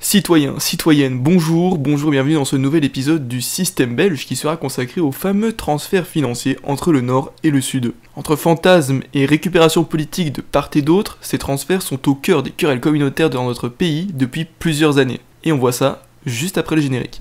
Citoyens, citoyennes, bonjour, bienvenue dans ce nouvel épisode du Système Belge qui sera consacré aux fameux transferts financiers entre le Nord et le Sud. Entre fantasmes et récupération politique de part et d'autre, ces transferts sont au cœur des querelles communautaires dans notre pays depuis plusieurs années. Et on voit ça juste après le générique.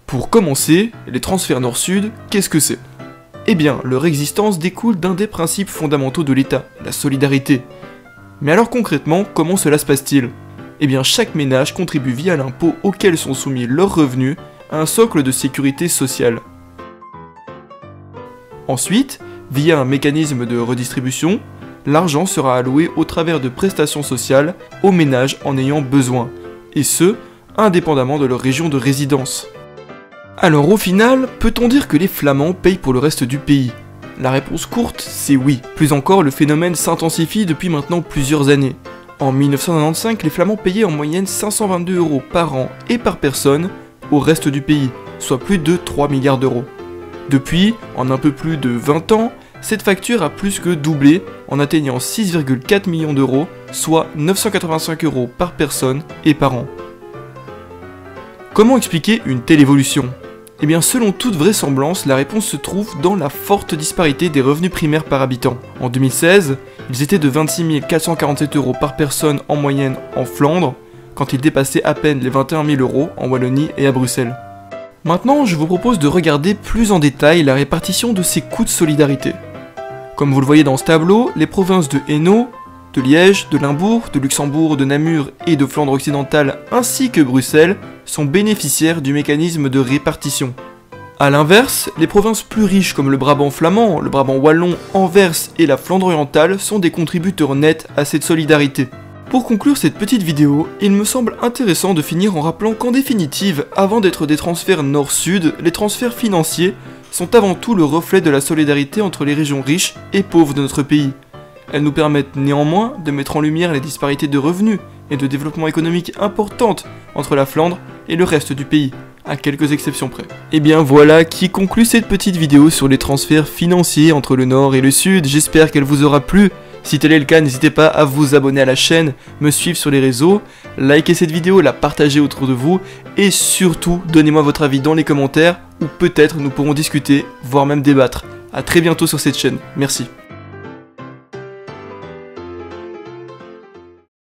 Pour commencer, les transferts Nord-Sud, qu'est-ce que c'est ? Eh bien, leur existence découle d'un des principes fondamentaux de l'État, la solidarité. Mais alors concrètement, comment cela se passe-t-il ? Eh bien, chaque ménage contribue via l'impôt auquel sont soumis leurs revenus à un socle de sécurité sociale. Ensuite, via un mécanisme de redistribution, l'argent sera alloué au travers de prestations sociales aux ménages en ayant besoin, et ce, indépendamment de leur région de résidence. Alors au final, peut-on dire que les Flamands payent pour le reste du pays ? La réponse courte, c'est oui. Plus encore, le phénomène s'intensifie depuis maintenant plusieurs années. En 1995, les Flamands payaient en moyenne 522 € par an et par personne au reste du pays, soit plus de 3 milliards d'euros. Depuis, en un peu plus de 20 ans, cette facture a plus que doublé en atteignant 6,4 millions d'euros, soit 985 € par personne et par an. Comment expliquer une telle évolution ? Eh bien, selon toute vraisemblance, la réponse se trouve dans la forte disparité des revenus primaires par habitant. En 2016, ils étaient de 26 447 € par personne en moyenne en Flandre, quand ils dépassaient à peine les 21 000 € en Wallonie et à Bruxelles. Maintenant, je vous propose de regarder plus en détail la répartition de ces coûts de solidarité. Comme vous le voyez dans ce tableau, les provinces de Hainaut, de Liège, de Limbourg, de Luxembourg, de Namur et de Flandre occidentale ainsi que Bruxelles sont bénéficiaires du mécanisme de répartition. A l'inverse, les provinces plus riches comme le Brabant flamand, le Brabant wallon, Anvers et la Flandre orientale sont des contributeurs nets à cette solidarité. Pour conclure cette petite vidéo, il me semble intéressant de finir en rappelant qu'en définitive, avant d'être des transferts nord-sud, les transferts financiers sont avant tout le reflet de la solidarité entre les régions riches et pauvres de notre pays. Elles nous permettent néanmoins de mettre en lumière les disparités de revenus et de développement économique importantes entre la Flandre et le reste du pays, à quelques exceptions près. Et bien voilà qui conclut cette petite vidéo sur les transferts financiers entre le Nord et le Sud. J'espère qu'elle vous aura plu. Si tel est le cas, n'hésitez pas à vous abonner à la chaîne, me suivre sur les réseaux, likez cette vidéo, la partager autour de vous et surtout donnez-moi votre avis dans les commentaires où peut-être nous pourrons discuter, voire même débattre. A très bientôt sur cette chaîne. Merci.